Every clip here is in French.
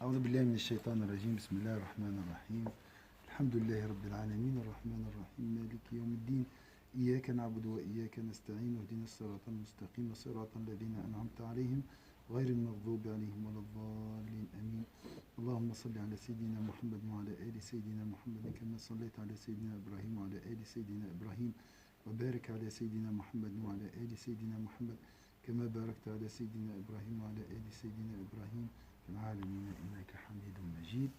أعوذ بالله من الشيطان الرجيم. بسم الله الرحمن الرحيم. الحمد لله رب العالمين الرحمن الرحيم مالك يوم الدين. إياك نعبد وإياك نستعين واهدنا الصراط المستقيم صراط الذين أنعمت عليهم غير المغضوب عليهم ولا الضالين آمين. اللهم صل على سيدنا محمد وعلى آل سيدنا محمد كما صليت على سيدنا إبراهيم وعلى آل سيدنا إبراهيم وبارك على سيدنا محمد وعلى آل سيدنا محمد كما باركت على سيدنا إبراهيم وعلى آل سيدنا إبراهيم في العالمين إنك حميد مجيد.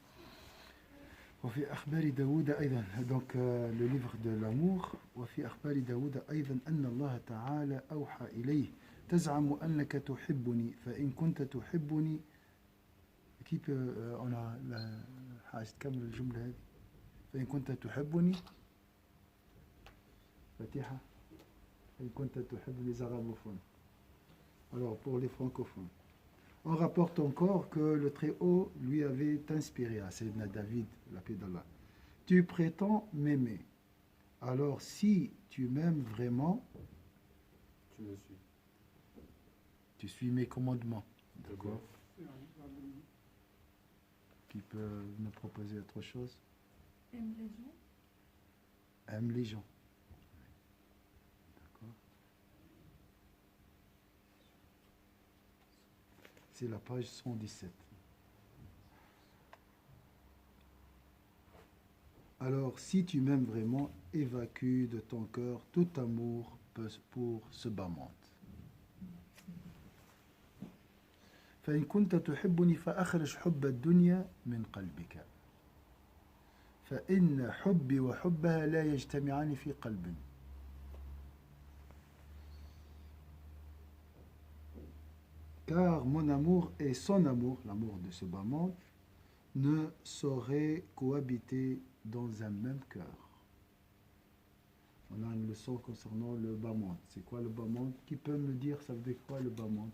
وفي أخبار داود أيضا donc le livre de l'amour. وفي أخبار داود أيضا أن الله تعالى أوحى إليه تزعم أنك تحبني فإن كنت تحبني. كيف أنا حاجة تكمل الجملة هذه؟ فإن كنت تحبني فاتحة. فإن كنت تحب les arabophones. Alors pour les francophones, on rapporte encore que le Très-Haut lui avait inspiré à Sayyidina David, la paix d'Allah. Tu prétends m'aimer. Alors si tu m'aimes vraiment, tu me suis. Tu suis mes commandements. D'accord. Qui peut nous proposer autre chose? Aime les gens. Aime les gens. D'accord. C'est la page 117. Alors, si tu m'aimes vraiment, évacue de ton cœur tout amour pour ce bas monde. فإن كنت تحبني فأخرج حب الدنيا من قلبك فإن حبي وحبها لا يجتمعان في قلب. Car mon amour et son amour, l'amour de ce bas monde, ne sauraient cohabiter dans un même cœur. On a une leçon concernant le bas monde. C'est quoi le bas monde? Qui peut me dire ça veut dire quoi le bas monde?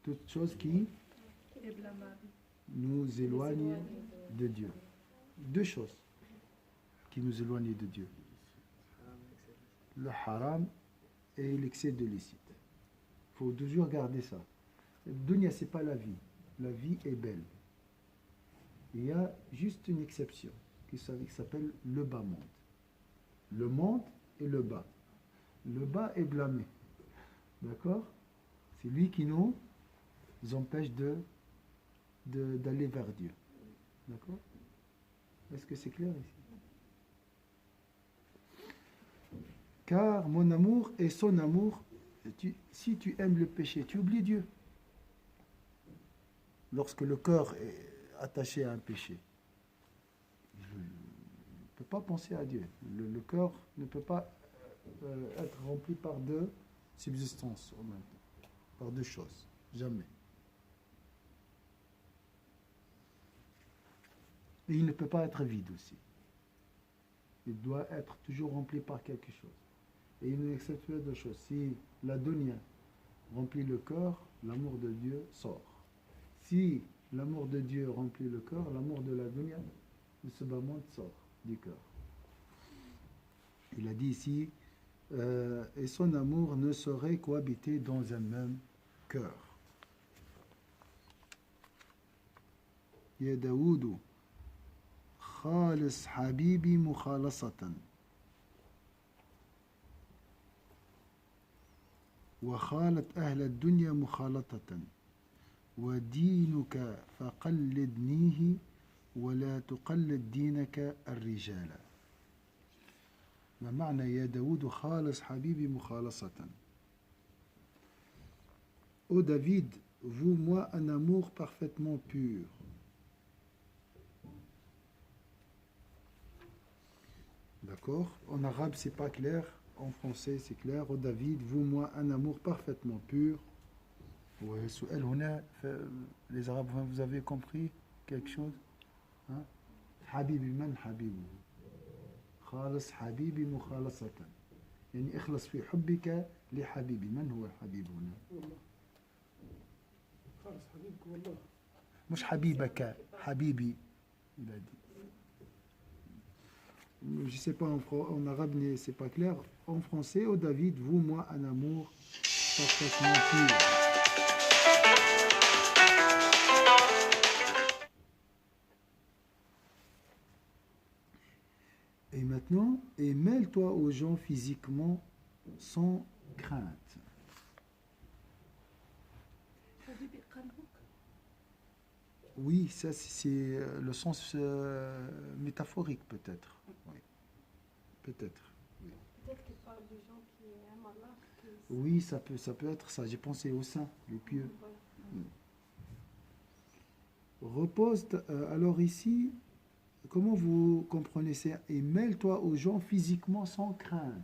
Toute chose qui nous éloigne de Dieu. Deux choses qui nous éloignent de Dieu. Le haram et l'excès de licite. Il faut toujours garder ça. Le dunya, ce n'est pas la vie. La vie est belle. Il y a juste une exception qui s'appelle le bas monde. Le monde et le bas. Le bas est blâmé. D'accord? C'est lui qui nous empêche d'aller vers Dieu. D'accord? Est-ce que c'est clair ici? Car mon amour et son amour, si tu aimes le péché, tu oublies Dieu. Lorsque le cœur est attaché à un péché, il ne peut pas penser à Dieu. Le cœur ne peut pas être rempli par deux subsistances en même temps, par deux choses. Jamais. Et il ne peut pas être vide aussi. Il doit être toujours rempli par quelque chose. Et il nous exceptue deux choses. Si la dunya remplit le cœur, l'amour de Dieu sort. Si l'amour de Dieu remplit le cœur, l'amour de la dunya, de ce bas monde sort du cœur. Il a dit ici, et son amour ne saurait cohabiter dans un même cœur. Ya Daoud, خالص حبيبي مخالصة وخالط أهل الدنيا مخالطة ودينك فقلدنيه ولا تقلد دينك الرجال. ما معنى يا داود خالص حبيبي مخالصة؟ Ô David, voue-moi un amour parfaitement pur. D'accord? En arabe, c'est pas clair. En français, c'est clair. Ô David, voue-moi un amour parfaitement pur. Les Arabes, vous avez compris quelque chose? Habibi man habibu. خالص حبيبي مخالصة. يعني اخلص في حبك لحبيبي. من هو الحبيب هنا؟ والله. خالص حبيبك والله. مش حبيبك، حبيبي. Il a dit. je sais pas en arabe, c'est pas clair. En français, oh David, vous, moi, un amour parfaitement pur. Et maintenant, et mêle-toi aux gens physiquement sans crainte. حبيبي قلبك Oui, ça c'est le sens métaphorique peut-être. Oui, peut-être. peut-être qu'il parle des gens qui aiment Allah qui Oui, ça peut être ça. J'ai pensé aux saints, les pieux. voilà. Repose. Alors ici, comment vous comprenez ça? Et mêle-toi aux gens physiquement sans crainte.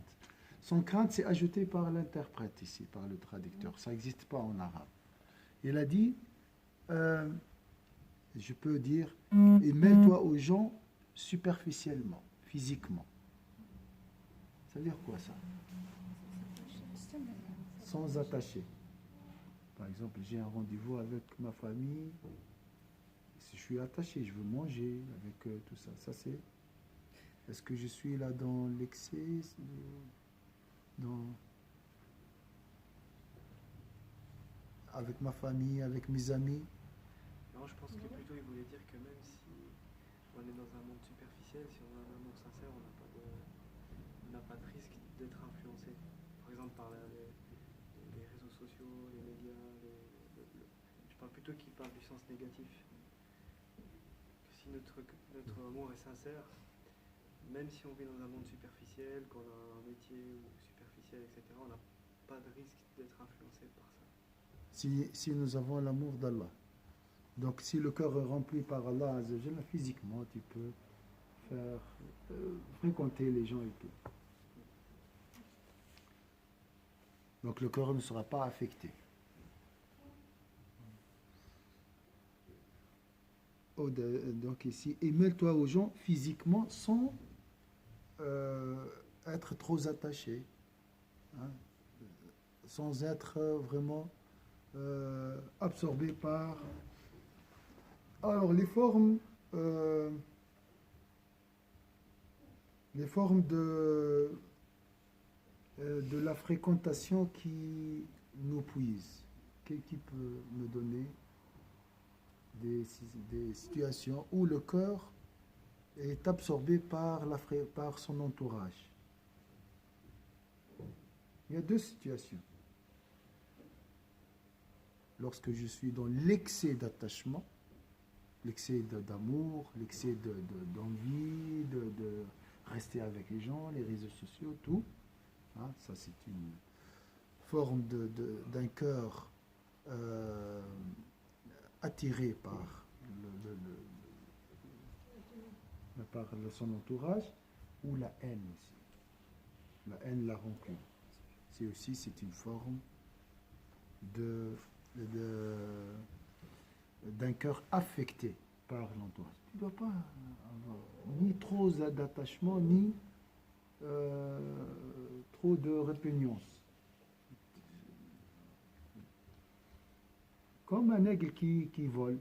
Sans crainte, c'est ajouté par l'interprète ici, par le traducteur. Ça n'existe pas en arabe. Il a dit, je peux dire, et mêle-toi aux gens superficiellement, physiquement. Ça veut dire quoi ça? Sans attacher. Par exemple, j'ai un rendez-vous avec ma famille. Si je suis attaché, je veux manger avec tout ça. Ça c'est. Est-ce que je suis là dans l'excès, dans avec ma famille, avec mes amis? Non, je pense que plutôt il voulait dire que même si on est dans un monde superficiel, si on a un amour sincère, on n'a pas de risque d'être influencé. Par exemple par les réseaux sociaux, les médias. Je parle plutôt qu'il parle du sens négatif. Que si notre amour est sincère, même si on vit dans un monde superficiel, qu'on a un métier superficiel, etc., on n'a pas de risque d'être influencé par ça. Si nous avons l'amour d'Allah. Donc si le cœur est rempli par Allah Azzawajal, physiquement tu peux faire fréquenter les gens et tout. Donc le cœur ne sera pas affecté. Donc ici, et mêle-toi aux gens physiquement sans être trop attaché, hein, sans être vraiment absorbé par. Alors les formes de la fréquentation qui nous puise. Qui peut me donner des situations où le cœur est absorbé par son entourage? Il y a deux situations. Lorsque je suis dans l'excès d'attachement, l'excès d'amour, l'excès d'envie, de rester avec les gens, les réseaux sociaux, tout. Hein, ça, c'est une forme d'un cœur attiré par son entourage, ou la haine aussi. La haine, la rancune. C'est une forme d'un cœur affecté par l'entourage. Tu ne dois pas avoir ni trop d'attachement, ni trop de répugnance. Comme un aigle qui vole,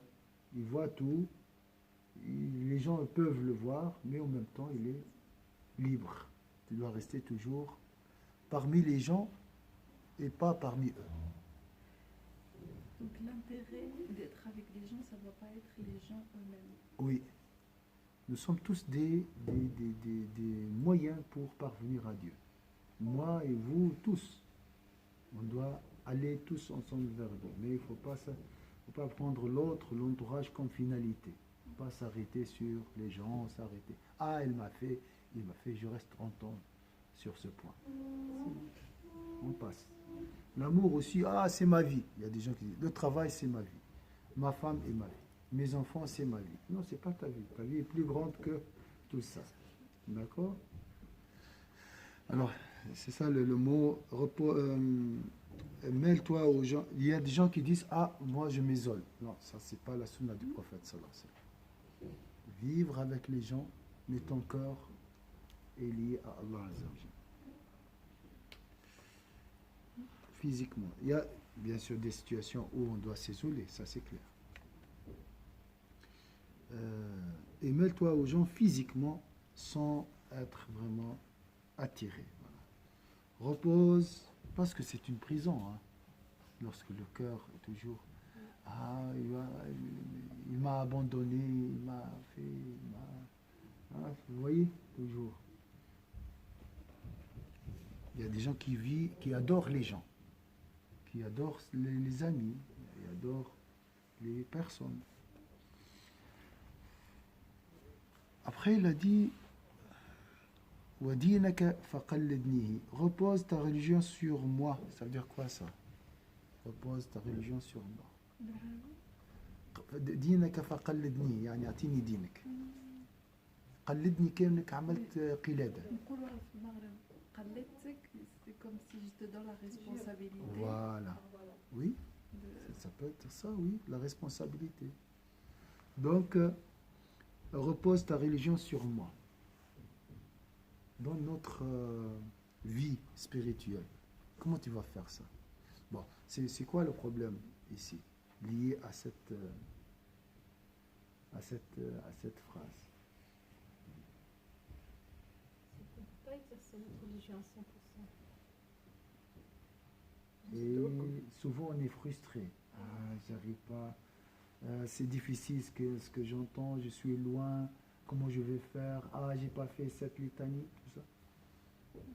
il voit tout, les gens peuvent le voir, mais en même temps, il est libre. Tu dois rester toujours parmi les gens et pas parmi eux. Donc l'intérêt d'être avec les gens, ça ne doit pas être les gens eux-mêmes. Oui. Nous sommes tous des moyens pour parvenir à Dieu. Moi et vous, tous. On doit aller tous ensemble vers Dieu. Mais il ne faut pas prendre l'entourage comme finalité. Il ne faut pas s'arrêter sur les gens, s'arrêter. Ah, il m'a fait, je reste 30 ans sur ce point. On passe. L'amour aussi, c'est ma vie. Il y a des gens qui disent, le travail, c'est ma vie. Ma femme est ma vie. Mes enfants, c'est ma vie. Non, c'est pas ta vie. Ta vie est plus grande que tout ça. D'accord? Alors, c'est ça le mot mêle-toi aux gens. Il y a des gens qui disent, moi je m'isole. Non, ça c'est pas la sunna du prophète sallallahu alayhi wa sallam. Vivre avec les gens, mais ton cœur est lié à Allah Azza wa Jalla. Physiquement. Il y a bien sûr des situations où on doit s'isoler, ça c'est clair. Et mêle-toi aux gens physiquement sans être vraiment attiré. Voilà. Repose, parce que c'est une prison, hein, lorsque le cœur est toujours ah, il m'a abandonné, il m'a fait. Ah, vous voyez, toujours. Il y a des gens qui vivent, qui adorent les gens, qui adorent les amis, qui adorent les personnes. Après, il a dit Wadinaka faqallidnihi. Repose ta religion sur moi. Ça veut dire quoi ça? Repose ta religion sur moi. دينك فقلدني يعني اعطيني دينك قلدني كأنك عملت قلادة. نقولوها في المغرب قلدتك c'est comme si je te donne la responsabilité. Voilà. Oui, ça peut être ça, oui, la responsabilité. Donc, repose ta religion sur moi. Dans notre vie spirituelle, comment tu vas faire ça? Bon, c'est quoi le problème ici, lié à cette phrase? On ne peut pas exercer notre religion à 100%. Et souvent on est frustré. Ah, j'arrive pas. C'est difficile ce que j'entends. Je suis loin. Comment je vais faire? Ah, j'ai pas fait cette litanie, tout ça.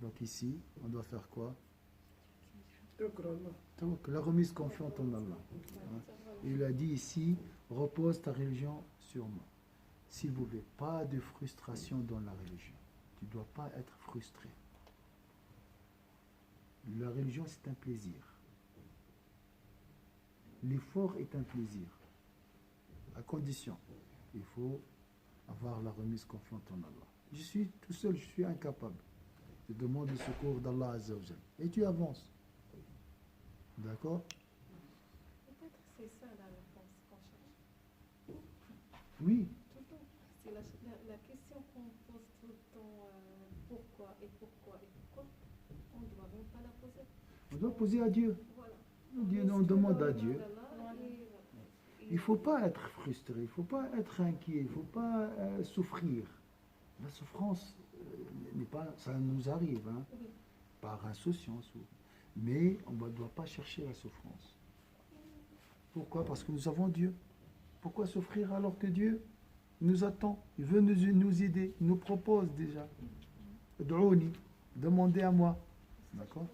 Donc ici, on doit faire quoi? Donc, la remise confiante en Allah. Hein. Il a dit ici, repose ta religion sur moi. S'il vous plaît, pas de frustration dans la religion. Tu ne dois pas être frustré. La religion, c'est un plaisir. L'effort est un plaisir. À condition, il faut avoir la remise confiante en Allah. Je suis tout seul, je suis incapable. Je demande le secours d'Allah Azza wa Jal. Et tu avances. D'accord? Peut-être c'est ça la réponse qu'on cherche. Oui. Tout le temps. C'est la question qu'on pose tout le temps. Pourquoi et pourquoi et pourquoi? On ne doit même pas la poser. On doit poser à Dieu. Voilà. Dieu, on demande à Dieu. Et Il ne faut pas être frustré, il ne faut pas être inquiet, il ne faut pas souffrir. La souffrance n'est pas, ça nous arrive, hein, Oui. par insouciance. Mais on ne doit pas chercher la souffrance. Pourquoi? Parce que nous avons Dieu. Pourquoi souffrir alors que Dieu nous attend? Il veut nous aider, il nous propose déjà. Ud'ouni, demandez à moi. D'accord?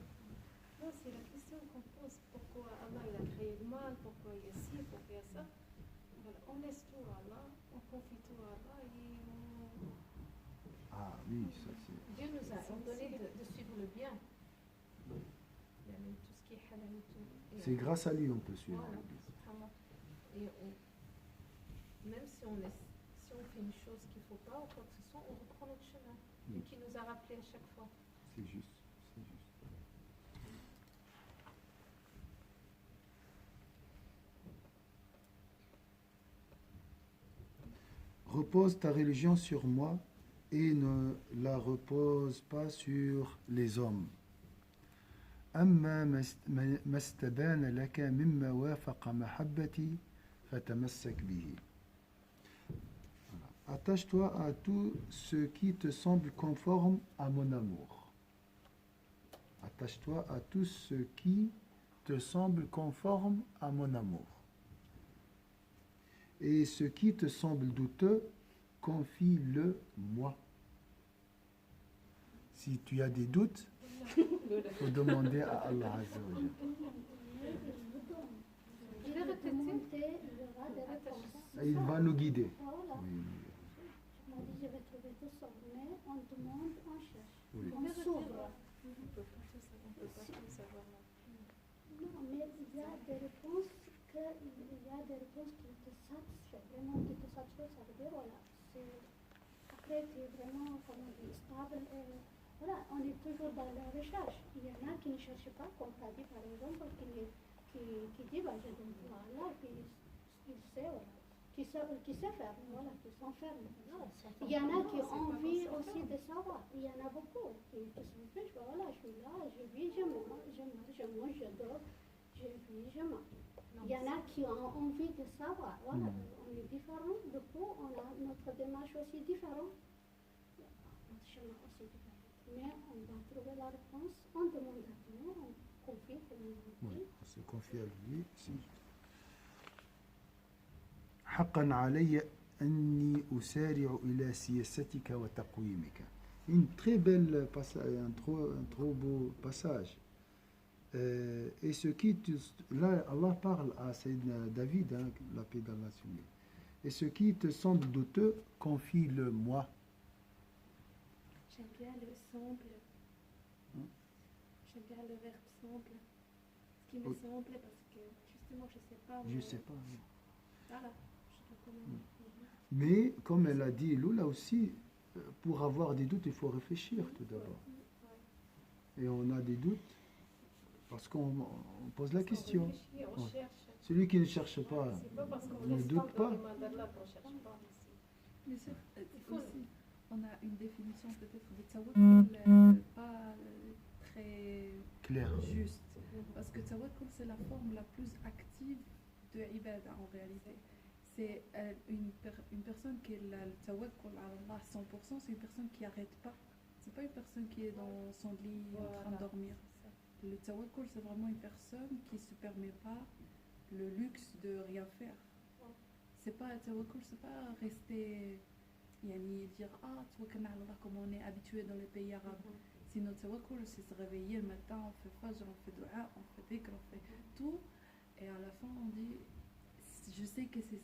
Non, c'est la question qu'on pose. Pourquoi Allah il a créé le mal? Pourquoi il y a ci? Pourquoi il y a ça? Voilà. On laisse tout à Allah, on confie tout à Allah et Ah oui, ça c'est... Dieu nous a ordonné de suivre le bien. Il y a même tout ce qui est halal et tout. Et C'est grâce à lui on peut suivre. voilà, subhanallah. Et même si on fait une chose qu'il ne faut pas ou quoi que ce soit, on reprend notre chemin. Et qui nous a rappelé à chaque fois. C'est juste, c'est juste. Repose ta religion sur moi et ne la repose pas sur les hommes. أما ما استبان لك مما وافق محبتي فتمسك به. Attache-toi à tout ce qui te semble conforme à mon amour. Attache-toi à tout ce qui te semble conforme à mon amour. Et ce qui te semble douteux, confie-le moi. Si tu as des doutes, il faut demander à Allah Azza wa Jalla. Je vais répéter. Il va nous guider. Voilà. Oui, On m'a dit je vais trouver tout ça, mais on demande, on cherche. oui. On s'ouvre. On ne peut pas tout savoir non plus. Non, mais il y a des réponses qui te satisfont, vraiment qui te satisfont, ça veut dire voilà, après tu es vraiment, comment dire, stable. Voilà, on est toujours dans la recherche. Il y en a qui ne cherchent pas, comme tu as dit par exemple, qui dit bah, je donne tout à Allah, et puis il sait, voilà. Qui sait faire, voilà, qui s'enferme. Il y en a qui ont envie aussi de savoir. Il y en a beaucoup qui s'empêchent. Voilà, je suis là, je vis, je mange, je dors, je vis, je mange. Il y en a qui ont envie de savoir. Voilà, on est différents. Du coup, on a notre démarche aussi différente. chemin aussi peut-être. Mais on va trouver la réponse, on demande à Dieu, on confie Oui, finalement. on se confie à lui. Si. حقا علي أني أسارع إلى سياستك وتقويمك. Une très belle passage, un trop beau passage. Et ce qui, là, Allah parle à Sayyidina David, hein, la paix d'Allah sur lui. Et ce qui te semble douteux, confie-le moi. J'aime bien le semble. Hein? J'aime bien le verbe semble. Ce qui me Oui. semble, parce que justement, je ne sais pas. Je mais- sais pas. Oui. Voilà. Je dois quand même- Mais comme elle a dit, Lola aussi, pour avoir des doutes, il faut réfléchir tout d'abord. Et on a des doutes parce qu'on pose la question. On réfléchit, on Ouais. cherche. Celui qui ne cherche pas, C'est pas parce qu'on ne laisse doute pas. tomber les mains d'Allah qu'on cherche pas aussi. Mais c'est faut- aussi, on a une définition peut-être de Mm. tawakkul pas très Claire. juste. Parce que tawakkul, c'est la forme la plus active de ibada en réalité. C'est une personne qui a le tawakkul à Allah 100%, c'est une personne qui n'arrête pas. C'est pas une personne qui est dans son lit en train de Voilà. dormir. Le tawakkul, c'est vraiment une personne qui ne se permet pas le luxe de rien faire. C'est pas tawakkul, c'est pas rester yani, dire ah tawakkal ala Allah comme on est habitué dans les pays arabes. Sinon tawakkul, c'est se réveiller le matin, on fait fajr, on fait dua, on fait dhikr, on fait tout, et à la fin on dit je sais que c'est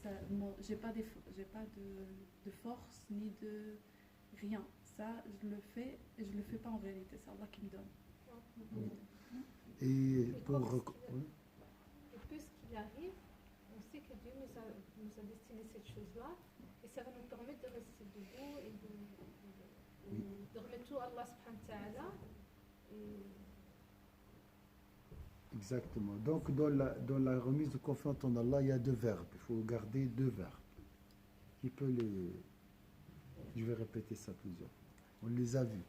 ça, moi j'ai pas de force ni de rien. Ça je le fais et je le fais pas en réalité, c'est Allah qui me donne. Et Et pour. comme Oui. Et plus qu'il arrive, on sait que Dieu nous a destiné cette chose-là, et ça va nous permettre de rester debout et de remettre tout à Allah subhanahu wa ta'ala. Et Exactement. Donc, dans la remise de confiance en Allah, il y a deux verbes. Il faut garder deux verbes. Qui peut les. Je vais répéter ça plusieurs fois. On les a vus.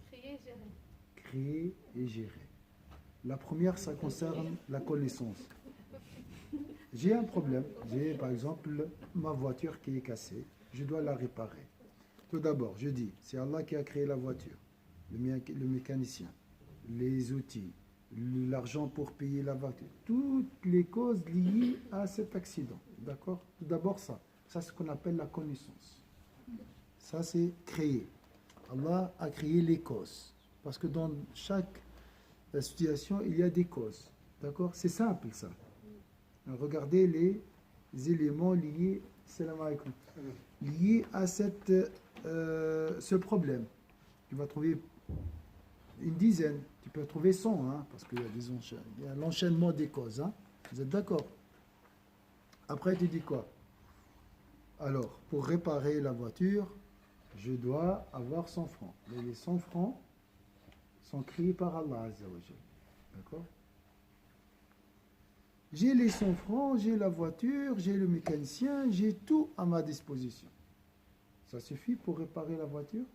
créer, gérer. Créer et gérer. La première, ça concerne la connaissance. J'ai un problème. J'ai, par exemple, ma voiture qui est cassée. Je dois la réparer. Tout d'abord, je dis, c'est Allah qui a créé la voiture, le mécanicien, les outils, l'argent pour payer la voiture, toutes les causes liées à cet accident. D'accord? Tout d'abord ça. Ça, c'est ce qu'on appelle la connaissance. Ça, c'est créer. Allah a créé les causes. Parce que dans chaque situation, il y a des causes. D'accord? C'est simple, ça. Regardez les éléments liés, salam alaikum, liés à ce problème. Tu vas trouver une dizaine, tu peux trouver 100, hein, parce qu'il y a il y a l'enchaînement des causes. Hein. Vous êtes d'accord? Après, tu dis quoi? Alors, pour réparer la voiture, je dois avoir 100 francs. Mais les 100 francs sont créés par Allah Azza wa Jal. D'accord? J'ai les 100 francs, j'ai la voiture, j'ai le mécanicien, j'ai tout à ma disposition. Ça suffit pour réparer la voiture?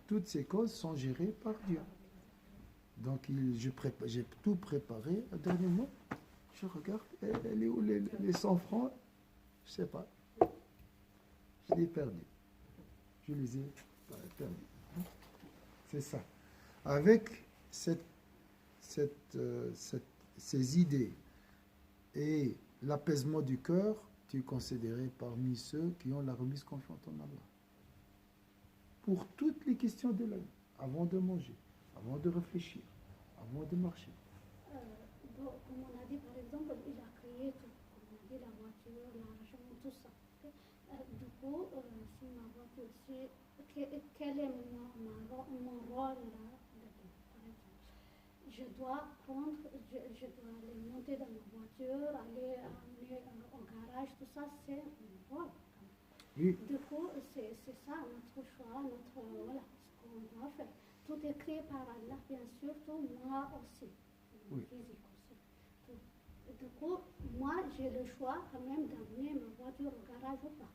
Toutes ces causes sont gérées par Dieu. Donc j'ai tout préparé. Au dernier moment, je regarde, elle est où les 100 francs? Je ne sais pas. Je les ai perdus. Je les ai perdus. C'est ça. Avec ces idées et l'apaisement du cœur, tu es considéré parmi ceux qui ont la remise confiance en Allah. Pour toutes les questions de la vie, avant de manger, avant de réfléchir, avant de marcher. Bon, comme on a dit, par exemple, il a créé tout. Comme on a dit, la voiture, l'argent, tout ça. Du coup, si ma voiture, quel est mon rôle là, dedans, par exemple? Je dois aller monter dans ma voiture, aller amener au garage, tout ça, c'est mon rôle. Oui, Du coup, c'est ça notre choix, voilà, ce qu'on doit faire. Tout est créé par Allah, bien sûr, tout moi aussi, Oui. physique aussi. Tout. Du coup, moi, j'ai le choix quand même d'amener ma voiture au garage ou pas.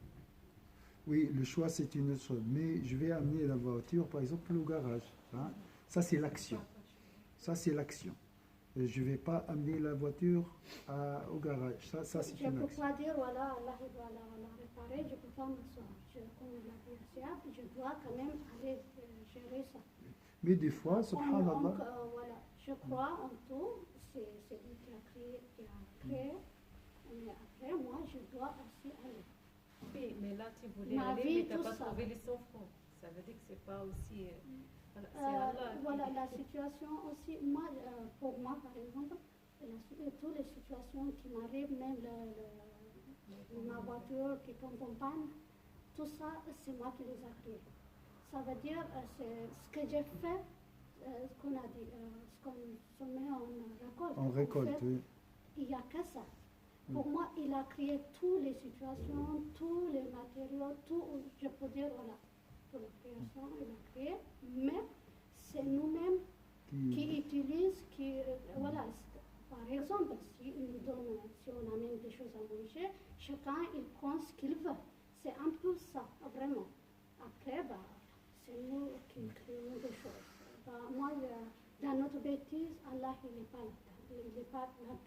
oui, le choix c'est une autre chose. Mais je vais amener la voiture, par exemple, au garage. Hein. Ça c'est l'action. Ça c'est l'action. je ne vais pas amener la voiture au garage. Ça c'est Je ne une peux action. pas dire, voilà, Allah il doit la réparer, je ne peux pas m'asseoir. Comme il l'a dit Siab, je dois quand même aller gérer ça. Mais des fois, subhanallah, Voilà, je crois en tout, c'est lui qui a créé, mais après, moi, je dois aussi aller. Oui, mais là, tu voulais Ma aller, vie, mais tu n'as tout pas ça. trouvé les enfants. Ça veut dire que c'est pas aussi... voilà, c'est Euh, Allah voilà, qui... la situation aussi, moi, pour moi, par exemple, toutes les situations qui m'arrivent, même ma voiture qui tombe en panne, tout ça, c'est moi qui les ai créés. Ça veut dire, c'est ce que j'ai fait, ce qu'on a dit, ce qu'on se met en récolte. on récolte. En fait, Oui. il n'y a que ça. Pour moi, il a créé toutes les situations, tous les matériaux, tout, je peux dire, voilà, toute la création, il a créé, mais c'est nous-mêmes qui utilisent, voilà, par exemple, si on amène des choses à manger, chacun, il prend ce qu'il veut. C'est un peu ça, vraiment. Après, c'est nous qui créons des choses. Moi, dans notre bêtise, Allah, il n'est pas là-dedans. Il n'est pas là-dedans.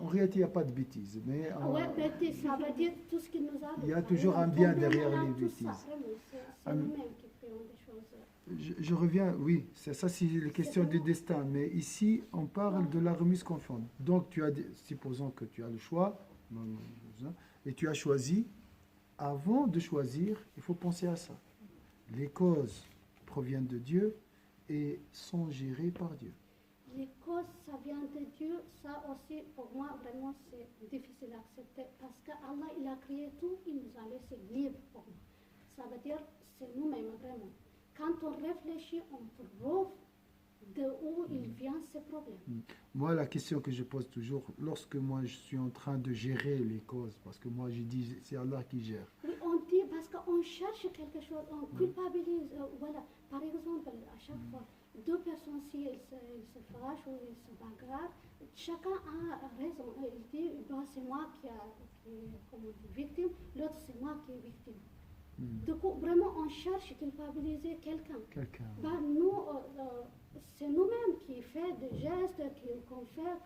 En réalité, il n'y a pas de bêtises. Mais Oui, bêtise, ça veut dire tout ce qui nous arrive. Il y a Par toujours un exemple, bien tomber derrière malade, les tout ça, bêtises. vraiment, c'est Ah, nous-mêmes qui créons des choses. je reviens, oui, ça c'est la question du destin. Mais ici, on parle de la remise conforme. Donc, supposons que tu as le choix, et tu as choisi. Avant de choisir, il faut penser à ça. Les causes proviennent de Dieu et sont gérées par Dieu. Les causes, ça vient de Dieu, ça aussi, pour moi, vraiment, c'est difficile à accepter parce qu'Allah, il a créé tout, il nous a laissé libre pour nous. Ça veut dire, c'est nous-mêmes, vraiment. Quand on réfléchit, on trouve de où il vient ces problèmes. Moi, la question que je pose toujours, lorsque moi je suis en train de gérer les causes, parce que moi je dis c'est Allah qui gère. Oui, on dit parce qu'on cherche quelque chose, on culpabilise. Voilà, par exemple, à chaque fois, deux personnes, si elles se fâchent ou elles se bagarrent, chacun a raison. Il dit, c'est moi qui est comme on dit, victime, l'autre c'est moi qui est victime. Du coup, vraiment, on cherche à culpabiliser quelqu'un. Nous, c'est nous-mêmes qui faisons des gestes qu'on fait,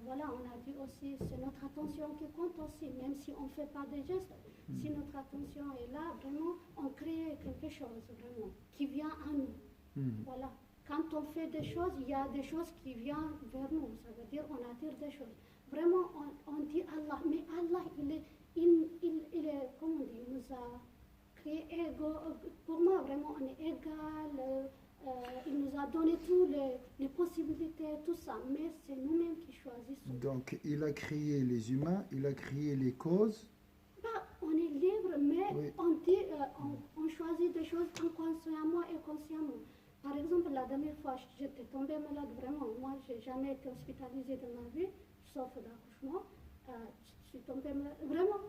voilà, on a dit aussi, c'est notre attention qui compte aussi, même si on ne fait pas des gestes. Si notre attention est là, vraiment, on crée quelque chose, vraiment, qui vient à nous. Voilà. Quand on fait des choses, il y a des choses qui viennent vers nous. Ça veut dire on attire des choses. Vraiment, on dit Allah, mais Allah, il est, comment on dit, il nous a créé égaux. Pour moi, vraiment, on est égal. Il nous a donné toutes les possibilités, tout ça. Mais c'est nous-mêmes qui choisissons. Donc, il a créé les humains, il a créé les causes. On est libre, mais Oui. on dit, on choisit des choses inconsciemment et consciemment. Par exemple, la dernière fois, j'étais tombée malade, vraiment. Moi, je n'ai jamais été hospitalisée de ma vie, sauf l'accouchement. Je suis tombée malade. Vraiment,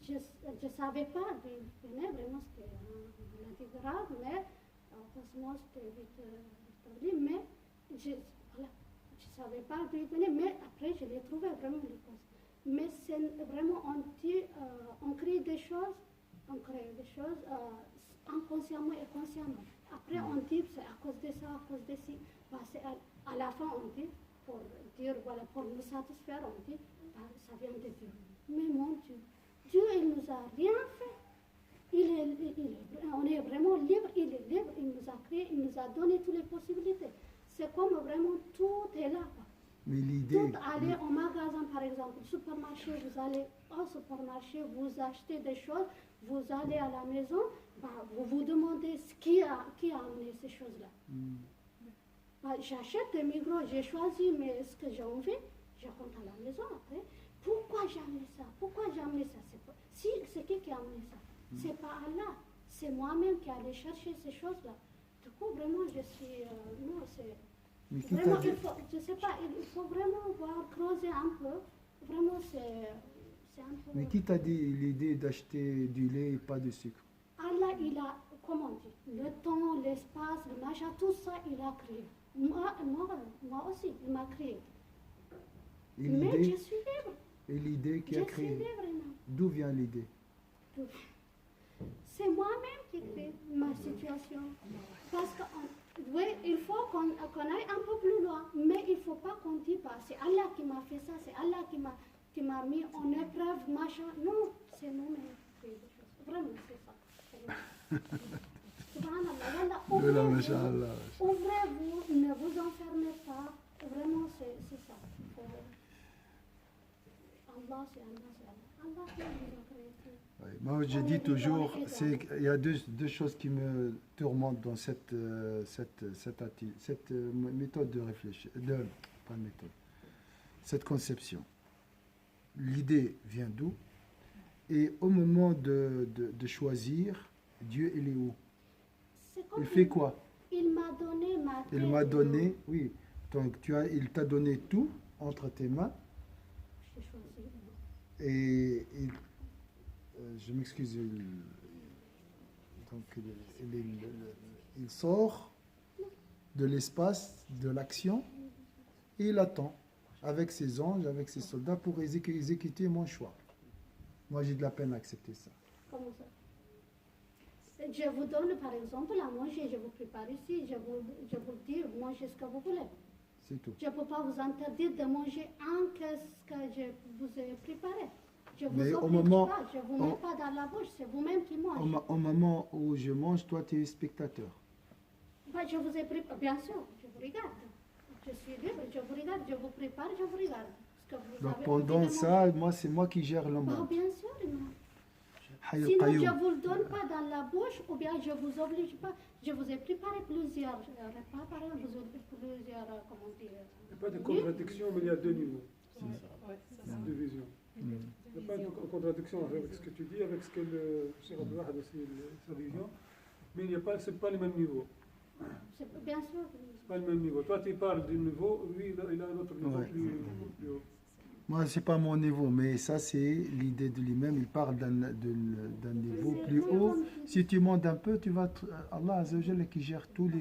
je ne savais pas d'où il venait. Vraiment, c'était une maladie grave, mais heureusement, c'était vite rétabli. Mais je ne savais pas d'où il venait, mais après, je l'ai trouvé vraiment les causes. Mais c'est vraiment, on crée des choses, inconsciemment et consciemment. Après, on dit c'est à cause de ça, à cause de ci. À la fin, on dit, pour dire, voilà, pour nous satisfaire, on dit, ça vient de Dieu. Mais mon Dieu, Dieu, il nous a rien fait. On est vraiment libre, il est libre, il nous a créé, il nous a donné toutes les possibilités. C'est comme vraiment tout est là. Mais l'idée. Tout aller au magasin, par exemple, au supermarché, vous allez au supermarché, vous achetez des choses, vous allez à la maison, vous vous demandez qui a amené ces choses-là. J'achète des micros, j'ai choisi mais ce que j'ai envie, je rentre à la maison après. Pourquoi j'ai amené ça? Pourquoi j'ai amené ça? C'est qui a amené ça? C'est pas Allah, c'est moi-même qui allais chercher ces choses-là. Du coup, vraiment, je suis... non, c'est... Mais qui Vraiment, t'a dit- je ne sais pas, il faut vraiment voir, creuser un peu. Vraiment, c'est un peu... Mais qui t'a dit l'idée d'acheter du lait et pas de sucre? Allah, il a, comment on dit, le temps, l'espace, le machin, tout ça, il a créé. Moi aussi, il m'a créé. Et Mais je l'idée, suis libre. et l'idée qui Je a suis créé. libre, Imam. D'où vient l'idée? C'est moi-même qui crée ma situation. Parce que Oui, il faut qu'on aille un peu plus loin, mais il ne faut pas qu'on dise pas, c'est Allah qui m'a fait ça, c'est Allah qui m'a mis en épreuve, machin. Non, c'est nous-mêmes qui faisons des choses. Vraiment, c'est ça. Subhanallah, Wallah, Voilà, ouvrez-vous, machallah. ouvrez-vous, ne vous enfermez pas. Vraiment, c'est ça. Allah, c'est Allah, c'est Allah. Allah qui nous a créé tout. Ouais, moi, je dis toujours, il y a deux choses qui me tourmentent dans cette méthode de réfléchir, pas méthode, cette conception. L'idée vient d'où? Et au moment de choisir, Dieu, il est où? C'est comme Il fait quoi? Il m'a donné ma tête. Il m'a donné, oui. Donc, il t'a donné tout entre tes mains. J'ai choisi. Et je m'excuse, donc il sort de l'espace de l'action et il attend avec ses anges, avec ses soldats pour exécuter mon choix. Moi, j'ai de la peine à accepter ça. Comment ça? Je vous donne par exemple à manger, je vous prépare ici, je vous dis, mangez ce que vous voulez. C'est tout. Je ne peux pas vous interdire de manger un ce que je vous ai préparé. Je ne Mais vous au oblige moment- pas, je ne vous mets pas dans la bouche, c'est vous-même qui mangez. Au moment où je mange, toi, tu es spectateur. Bah, je vous ai préparé, bien sûr, je vous regarde. Je suis libre, je vous regarde, je vous prépare, je vous regarde. Ce que vous Donc avez pendant envie de ça, manger. moi, c'est moi qui gère le Bah, monde. bien sûr, non. Hayy Sinon, je al-Qayyum. ne vous le donne pas dans la bouche ou bien je ne vous oblige pas. Je vous ai préparé plusieurs repas, par exemple, plusieurs, comment dire. Il n'y a pas de contradiction, mais il y a deux niveaux de vision. Mm. Il n'y a pas de contradiction avec ce que tu dis, avec ce que le Cheikh Abdel Wahad aussi, sa vision, mais il n'y a pas, c'est pas le même niveau. Bien sûr. C'est pas le même niveau. Toi, tu parles d'un niveau, lui, il a un autre niveau Ouais. plus haut. Moi, c'est pas mon niveau, mais ça, c'est l'idée de lui-même. Il parle d'un niveau plus haut. Si tu montes un peu, tu vas. Allah Azza wa Jalla qui gère toutes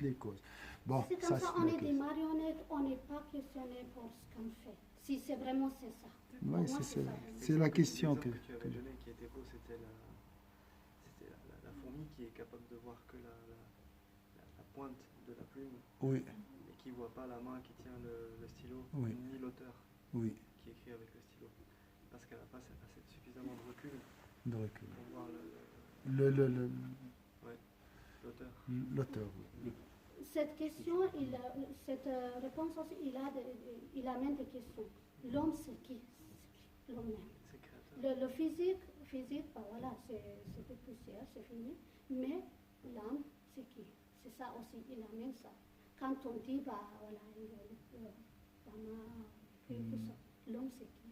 les causes. Bon, C'est comme ça, ça, c'est on la est des question. marionnettes, on n'est pas questionné pour ce qu'on fait. Si c'est vraiment c'est ça. Ouais, Pour moi, c'est la question L'exemple que. tu avais donné qui était beau, c'était la fourmi qui est capable de voir que la pointe de la plume Oui, et qui ne voit pas la main qui tient le stylo, Oui. ni l'auteur oui, qui écrit avec le stylo. Parce qu'elle n'a pas assez suffisamment de recul de recul. pour voir l'auteur. L'auteur, oui. Cette question, cette réponse aussi, il amène des questions. L'homme, c'est qui? L'homme même. C'est créateur. Le physique, bah voilà, c'est de poussière, c'est fini. Mais l'âme, c'est qui? C'est ça aussi, il amène ça. Quand on dit, bah voilà, la main, tout ça, l'homme, c'est qui?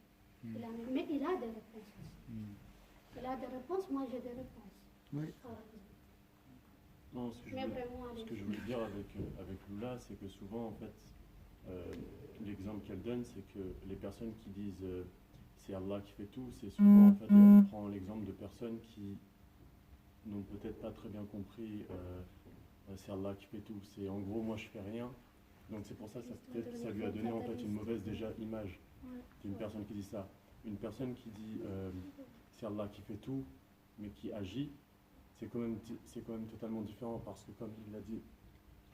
Il amène, mais il a des réponses aussi. Mm. Il a des réponses, moi j'ai des réponses. Oui. Par exemple. Non, ce que je Mais voulais, vraiment, ce allez. que je voulais dire avec Lula, c'est que souvent, en fait, l'exemple qu'elle donne, c'est que les personnes qui disent c'est Allah qui fait tout, c'est souvent, en fait, elle prend l'exemple de personnes qui n'ont peut-être pas très bien compris c'est Allah qui fait tout. C'est en gros, moi je fais rien. Donc c'est pour ça que peut-être que ça lui a donné en fait une mauvaise déjà image d'une personne qui dit ça. Une personne qui dit c'est Allah qui fait tout, mais qui agit, c'est quand même totalement différent parce que comme il l'a dit,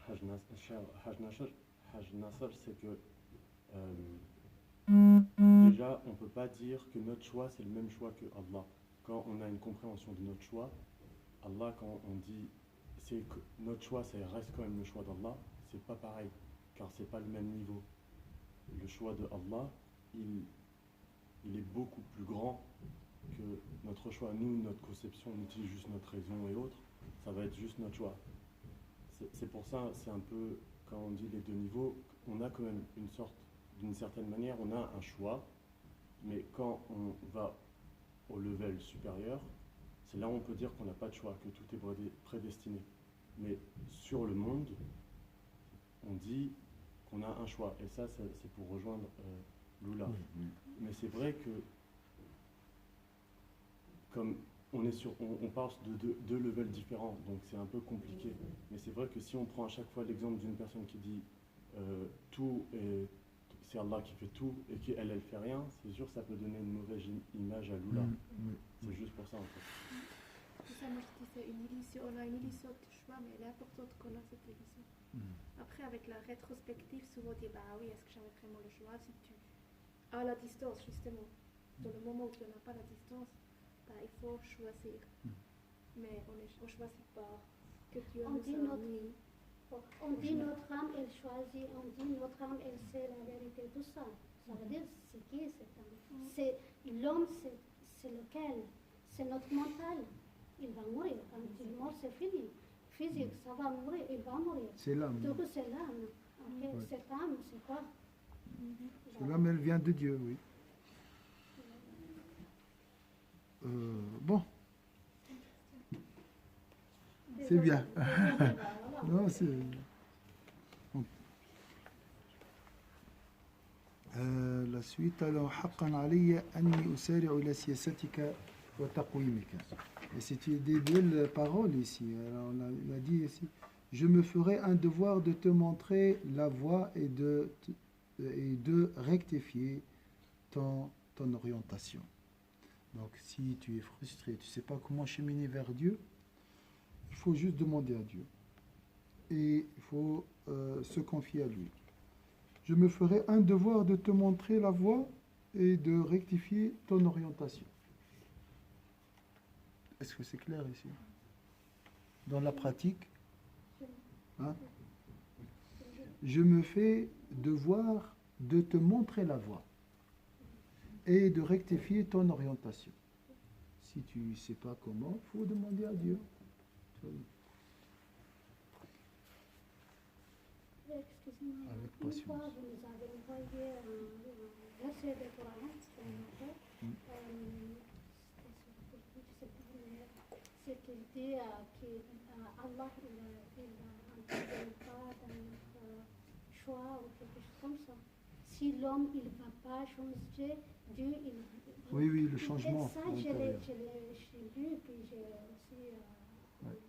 Haj Nasser, c'est que déjà on ne peut pas dire que notre choix c'est le même choix que Allah. Quand on a une compréhension de notre choix, Allah quand on dit c'est que notre choix ça reste quand même le choix d'Allah, c'est pas pareil car c'est pas le même niveau. Le choix de Allah, il est beaucoup plus grand que notre choix. Nous, notre conception, on utilise juste notre raison et autres, ça va être juste notre choix. C'est pour ça, c'est un peu, quand on dit les deux niveaux, on a quand même d'une certaine manière, on a un choix, mais quand on va au level supérieur, c'est là où on peut dire qu'on n'a pas de choix, que tout est prédestiné. Mais sur le monde, on dit qu'on a un choix, et ça, c'est pour rejoindre Lula. Mais c'est vrai que comme on parle de deux levels différents, donc c'est un peu compliqué. Mais c'est vrai que si on prend à chaque fois l'exemple d'une personne qui dit tout et c'est Allah qui fait tout et qu'elle fait rien, c'est sûr que ça peut donner une mauvaise image à Lula. C'est juste pour ça en fait. moi je dis c'est une illusion, on a une illusion de choix, mais elle est importante qu'on a cette illusion. Après, avec la rétrospective, souvent on dit bah oui, est-ce que j'avais vraiment le choix? Si tu as la distance, justement, dans le moment où tu n'as pas la distance, bah, il faut choisir. Mais on ne choisit pas que Dieu On nous dit a mis. On dit notre âme, elle choisit, on dit notre âme, elle sait la vérité, tout ça. Ça veut dire, c'est qui cette âme? C'est l'homme, c'est lequel? C'est notre mental. Il va mourir. Quand il meurt, c'est fini. Physique, ça va mourir, il va mourir. C'est l'âme. Donc c'est l'âme. Ok, Ouais. cette âme, c'est quoi? L'âme, elle vient de Dieu, oui. Bon, c'est bien. Non, c'est... Bon. La suite, alors, حقا علي أني أسارع إلى سياستك وتقويمك. Et c'est des belles paroles ici. Alors, on a dit ici, je me ferai un devoir de te montrer la voie et de rectifier ton orientation. Donc, si tu es frustré, tu ne sais pas comment cheminer vers Dieu, il faut juste demander à Dieu. Et il faut se confier à lui. Je me ferai un devoir de te montrer la voie et de rectifier ton orientation. Est-ce que c'est clair ici? Dans la pratique, hein? Je me fais devoir de te montrer la voie et de rectifier ton orientation. Si tu ne sais pas comment, il faut demander à Dieu. Excusez-moi, Avec une patience. fois, vous nous avez envoyé un verset de Coran, je me rappelle. C'est qu'il dit qu'Allah, il n'intervient pas dans notre choix ou quelque chose comme ça. Si l'homme, il ne va pas changer, Dieu, il... Oui, le changement. Et ça, j'ai lu, puis j'ai aussi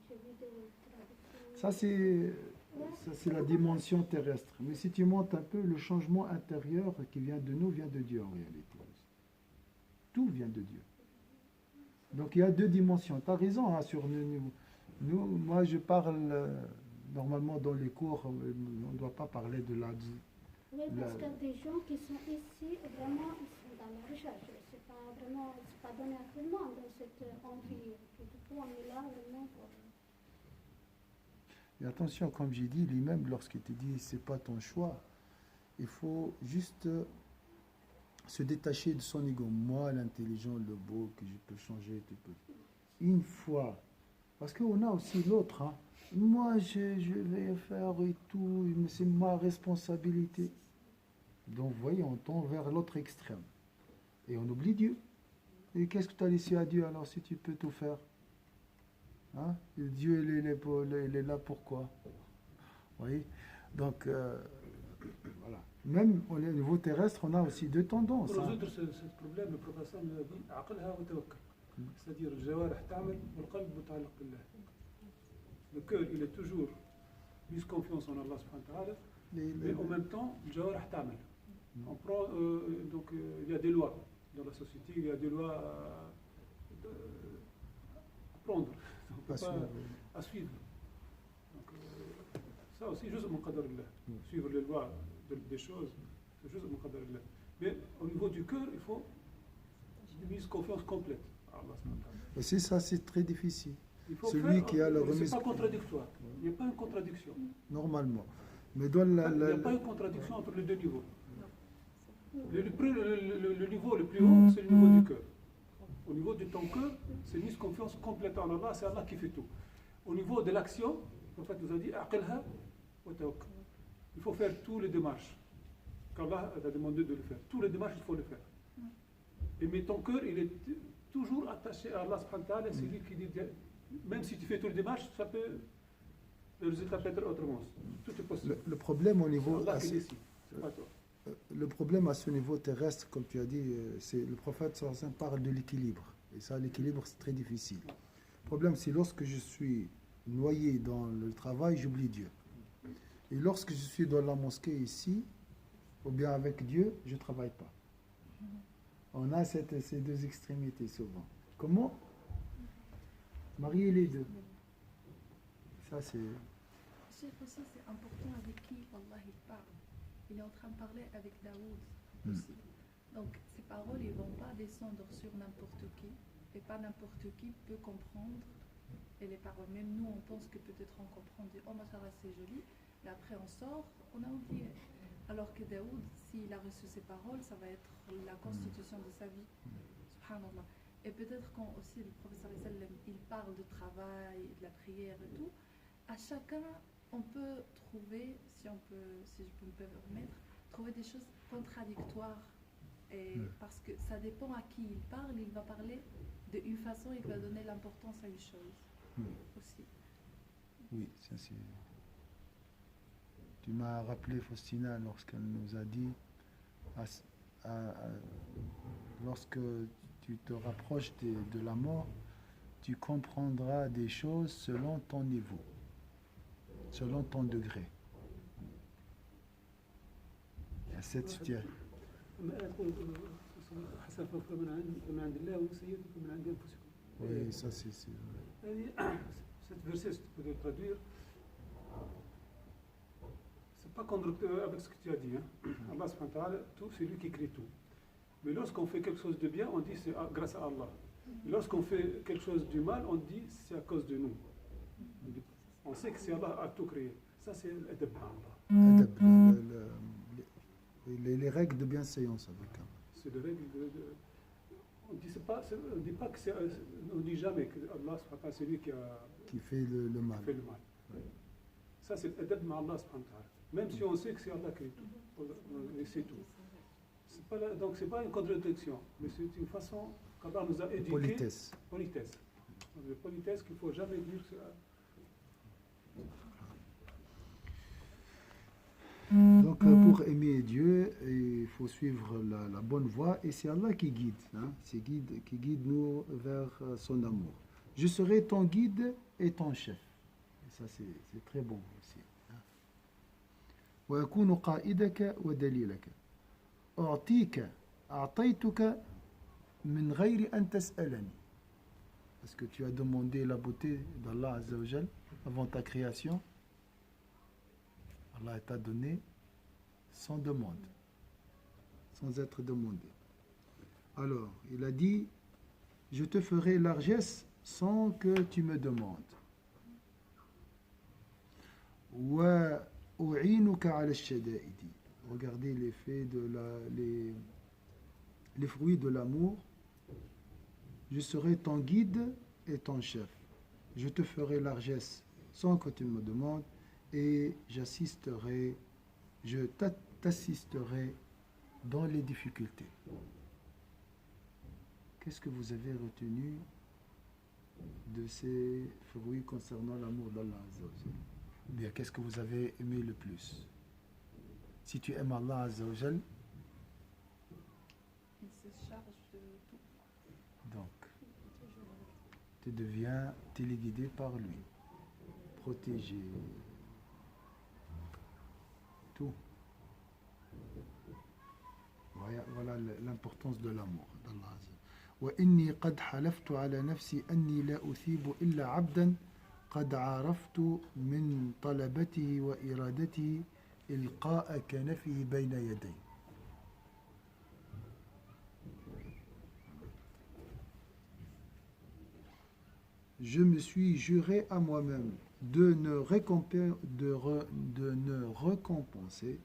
j'ai vu des traductions. Ça, c'est la dimension terrestre. Mais si tu montes un peu, le changement intérieur qui vient de nous vient de Dieu en réalité. Tout vient de Dieu. Donc il y a deux dimensions. Tu as raison hein, sur le niveau. Moi, je parle normalement dans les cours, on ne doit pas parler de la... Oui, parce que des gens qui sont ici, vraiment, ils sont dans la recherche. C'est pas donné à tout le monde, cette envie. Et du coup, on est là vraiment pour... Et attention, comme j'ai dit, lui-même, lorsqu'il te dit c'est pas ton choix, il faut juste se détacher de son ego. Moi, l'intelligent, le beau, que je peux changer, tu peux. Une fois, parce qu'on a aussi l'autre. Hein. Moi, je vais faire et tout, mais c'est ma responsabilité. Donc, vous voyez, on tombe vers l'autre extrême. Et on oublie Dieu. Et qu'est-ce que tu as laissé à Dieu alors si tu peux tout faire? Hein? Et Dieu, il est là pourquoi? Vous voyez? Donc, voilà. Même au niveau terrestre, on a aussi deux tendances. Pour Hein. résoudre ce problème, le professeur nous a dit عقلها وتوكل. C'est-à-dire الجوارح تعمل والقلب متعلق بالله. Le cœur, il est toujours mis confiance en Allah subhanahu wa ta'ala, mais en même temps, الجوارح تعمل. On prend, donc il y a des lois dans la société, il y a des lois à prendre, donc, pas à suivre. Donc, ça aussi, juste mon qadar Allah. Suivre les lois des choses, c'est juste mon qadar Allah. Mais au niveau du cœur, il faut une mise confiance complète à Allah subhanahu wa ta'ala. Et ça, c'est très difficile. Il faut Celui faire, qui a la remise... c'est pas contradictoire. Il n'y a pas une contradiction. Normalement. Mais dans Il n'y a pas une contradiction entre les deux niveaux. Le niveau le plus haut, c'est le niveau du cœur. Au niveau de ton cœur, c'est une mise confiance complète en Allah, c'est Allah qui fait tout. Au niveau de l'action, le prophète nous a dit aqilha wa tawakkal. Il faut faire tous les démarches qu'Allah a demandé de le faire. Tous les démarches, il faut le faire. Et mais ton cœur, il est toujours attaché à Allah subhanahu wa ta'ala, c'est lui qui dit, même si tu fais tous les démarches, ça peut, le résultat peut être autrement. Tout est possible. le problème au niveau... C'est Allah qui décide, c'est pas toi. Le problème à ce niveau terrestre, comme tu as dit, c'est le prophète sallallahu alayhi wa sallam parle de l'équilibre. Et ça, l'équilibre, c'est très difficile. Le problème, c'est lorsque je suis noyé dans le travail, j'oublie Dieu. Et lorsque je suis dans la mosquée ici, ou bien avec Dieu, je ne travaille pas. On a ces deux extrémités souvent. Comment? Marier les deux. Ça, c'est... Cheikh aussi, c'est important avec qui Allah il parle. Il est en train de parler avec Daoud Hmm. aussi. Donc, ces paroles, ils ne vont pas descendre sur n'importe qui. Et pas n'importe qui peut comprendre. Et les paroles, même nous, on pense que peut-être on comprend, on dit, oh, machallah, c'est joli. Mais après, on sort, on a oublié. Alors que Daoud, s'il a reçu ces paroles, ça va être la constitution de sa vie. Subhanallah. Et peut-être quand aussi le professeur sallam, il parle de travail, de la prière et tout, à chacun, on peut trouver, si je peux me permettre, trouver des choses contradictoires. Et parce que ça dépend à qui il parle, il va parler d'une façon, il va donner l'importance à une chose aussi. Oui, ça c'est... Tu m'as rappelé, Faustina, lorsqu'elle nous a dit, lorsque tu te rapproches de la mort, tu comprendras des choses selon ton niveau, selon ton degré. Il y a cette situation. Oui, ça c'est... Cette verset, si tu peux le traduire, c'est pas contradictoire avec ce que tu as dit. Hein. Allah subhanahu wa ta'ala, tout, c'est lui qui crée tout. Mais lorsqu'on fait quelque chose de bien, on dit c'est grâce à Allah. Et lorsqu'on fait quelque chose du mal, on dit c'est à cause de nous. On sait que c'est Allah qui a tout créé. Ça, c'est l'adab à Allah. Les règles de bienséance avec Allah. C'est des règles on dit pas que c'est... On dit jamais que Allah subhanahu wa ta'ala, c'est lui qui fait le mal. Qui fait le mal. Oui. Ça, c'est l'adab à Allah subhanahu wa ta'ala. Même si on sait que c'est Allah qui crée tout. C'est tout. Donc c'est pas une contradiction, mais c'est une façon qu'Allah nous a éduqués. Politesse. Politesse. Une politesse qu'il ne faut jamais dire. Donc pour aimer Dieu, il faut suivre la bonne voie et c'est Allah qui guide, hein, qui guide nous vers son amour. Je serai ton guide et ton chef. Et ça c'est très bon aussi. ويكون قائدك ودليلك أعطيتك من غير أن تسألني. Est-ce que tu as demandé la beauté d'Allah Azza wa Jal avant ta création? Allah t'a donné sans demande, sans être demandé. Alors, il a dit, je te ferai largesse sans que tu me demandes. وأعينك على الشدائد. Regardez l'effet de les fruits de l'amour. Je serai ton guide et ton chef. Je te ferai largesse sans que tu me demandes et je t'assisterai dans les difficultés. Qu'est-ce que vous avez retenu de ces fruits concernant l'amour d'Allah Azza wa Jal? Bien, qu'est-ce que vous avez aimé le plus? Si tu aimes Allah Azza wa Jal, il se charge de tout. Donc, tu deviens téléguidé par lui, protégé, tout. Voilà l'importance de l'amour d'Allah Azza. وإني قد حلفت على نفسي أني لا أثيب إلا عبدا قد عرفت من طلبته وإرادته إلقاء كنفه بين يدي. Je me suis juré à moi-même de ne récompenser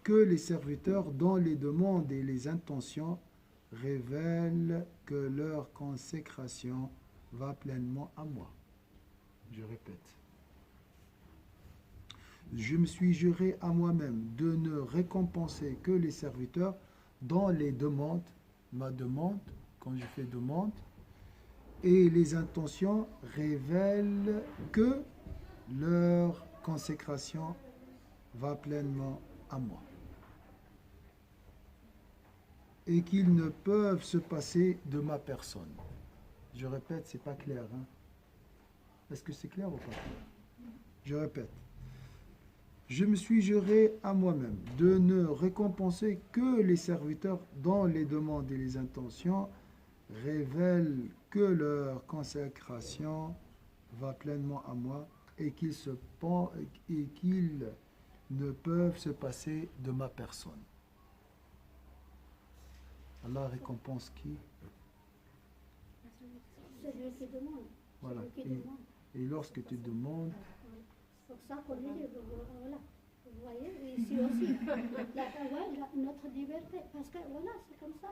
que les serviteurs dont les demandes et les intentions révèlent que leur consécration va pleinement à moi. Je répète. Je me suis juré à moi-même de ne récompenser que les serviteurs dont les demandes, ma demande, quand je fais demande, et les intentions révèlent que leur consécration va pleinement à moi. Et qu'ils ne peuvent se passer de ma personne. Je répète, c'est pas clair. Hein? Est-ce que c'est clair ou pas clair? Je répète. Je me suis juré à moi-même de ne récompenser que les serviteurs dont les demandes et les intentions révèlent que leur consécration va pleinement à moi et et qu'ils ne peuvent se passer de ma personne. Allah récompense qui? Celui qui demande. Voilà. Celui qui demande. Et lorsque tu demandes, C'est pour ça qu'on est libre. Voilà. Vous voyez, ici aussi. Notre liberté. Parce que voilà, c'est comme ça.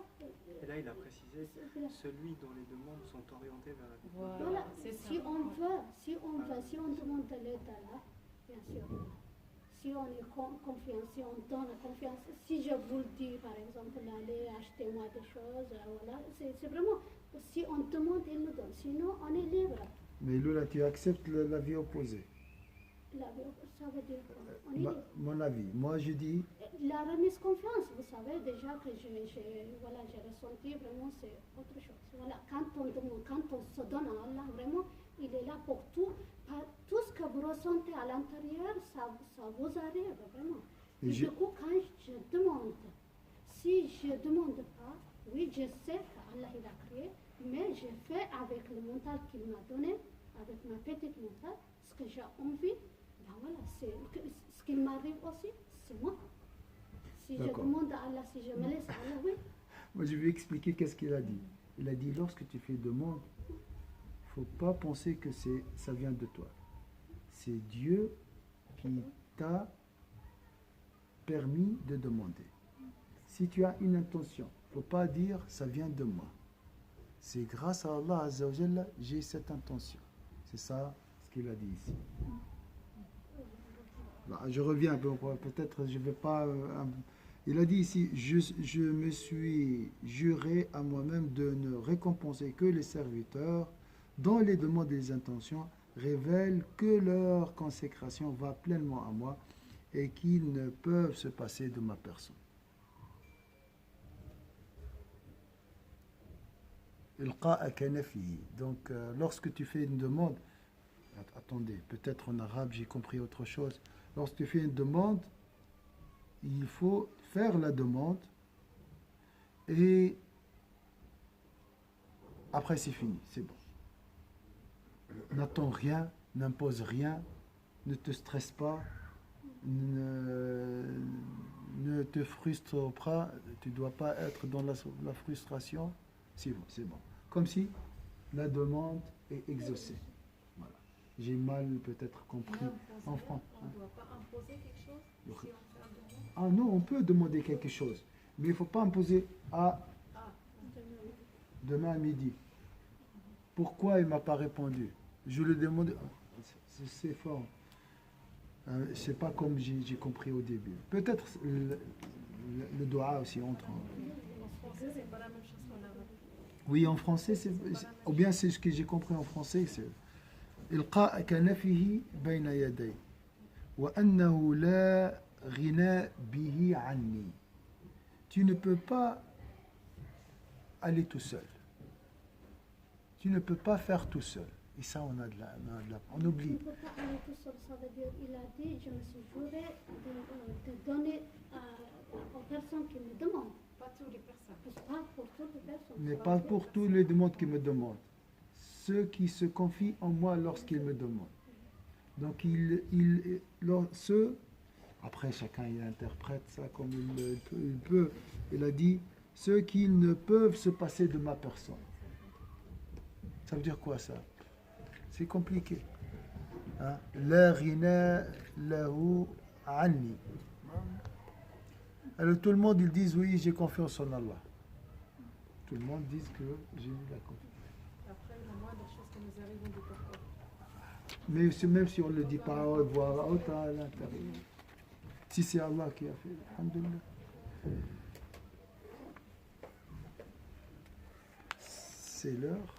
Et là, il a précisé celui dont les demandes sont orientées vers la vie. Voilà, c'est ça. si on veut, si on demande de l'aide à Allah, bien sûr, si on est confiant, si on donne confiance, si je vous le dis, par exemple, allez, achetez-moi des choses, voilà, c'est vraiment, si on demande, il nous donne, sinon on est libre. mais Lola, tu acceptes l'avis opposé. Ça veut dire quoi? On est libre. Mon avis, moi je dis, La remise confiance, vous savez déjà que j'ai ressenti vraiment c'est autre chose. Voilà, quand on demande, quand on se donne à Allah, vraiment, il est là pour tout. Tout ce que vous ressentez à l'intérieur, ça vous arrive vraiment. Et du coup, quand je demande, si je ne demande pas, oui, je sais qu'Allah il a créé, mais je fais avec le mental qu'il m'a donné, avec ma petite mental, ce que j'ai envie. Ben voilà, c'est ce qui m'arrive aussi, c'est moi. Si je D'accord. demande à Allah, si je me laisse à Allah, oui. moi je vais expliquer qu'est-ce qu'il a dit. Il a dit, lorsque tu fais demande, il ne faut pas penser que ça vient de toi. C'est Dieu qui t'a permis de demander. Si tu as une intention, il ne faut pas dire ça vient de moi. C'est grâce à Allah Azza wa Jalla, j'ai cette intention. C'est ça ce qu'il a dit ici. Bah, je reviens, peut-être je ne vais pas... il a dit ici, je me suis juré à moi-même de ne récompenser que les serviteurs dont les demandes et les intentions révèlent que leur consécration va pleinement à moi et qu'ils ne peuvent se passer de ma personne. Donc, lorsque tu fais une demande, attendez, peut-être en arabe j'ai compris autre chose. Lorsque tu fais une demande, il faut faire la demande et après c'est fini, c'est bon. N'attends rien, n'impose rien, ne te stresse pas, ne te frustre pas, tu ne dois pas être dans la frustration. C'est bon, c'est bon. Comme si la demande est exaucée. Voilà. J'ai mal peut-être compris en France. On ne doit pas imposer quelque chose si on fait un demande. Ah non, on peut demander quelque chose, mais il ne faut pas imposer demain à midi. Pourquoi il ne m'a pas répondu? Je le demande. C'est fort. C'est pas comme j'ai compris au début. Peut-être le doigt aussi entre. En français, c'est pas la même chose qu'en arabe. Oui, en français, ou bien c'est ce que j'ai compris en français, c'est إلقاء كنفه بين يدي وأنه لا غنى به عني. Tu ne peux pas aller tout seul. Tu ne peux pas faire tout seul. Et ça, on On oublie. ne peut pas aller tout seul, ça veut dire, il a dit, je me suis juré de donner aux personnes qui me demandent. Pas toutes les personnes. Pas pour toutes les personnes. Mais ça pas veut dire pour tous les demandes qui me demandent. Ceux qui se confient en moi lorsqu'ils me demandent. Donc, après chacun il interprète ça comme il peut. Il a dit, ceux qui ne peuvent se passer de ma personne. Ça veut dire quoi ça? C'est compliqué. La ghina lahu anni. Alors tout le monde ils disent oui, j'ai confiance en Allah. Tout le monde dit que j'ai la confiance. Après, il y a moins de choses qui nous arrivent de pourquoi. Mais même si on ne le dit pas à haute voix, à l'intérieur. Si c'est Allah qui a fait, alhamdoulilah. C'est l'heure.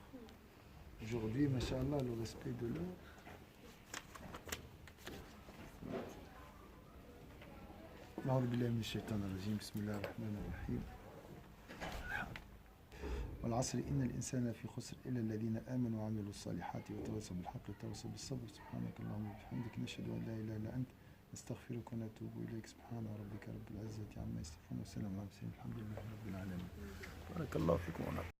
Aujourd'hui, masha'Allah, le respect de l'heure. أعوذ بالله من الشيطان الرجيم بسم الله الرحمن الرحيم والعصر إن الإنسان في خسر إلا الذين آمنوا وعملوا الصالحات وتواصوا بالحق وتواصوا بالصبر سبحانك اللهم وبحمدك نشهد أن لا إله إلا أنت نستغفرك ونتوب إليك سبحان ربك رب العزة عما يصفون وسلام على المرسلين الحمد لله رب العالمين بارك الله فيكم.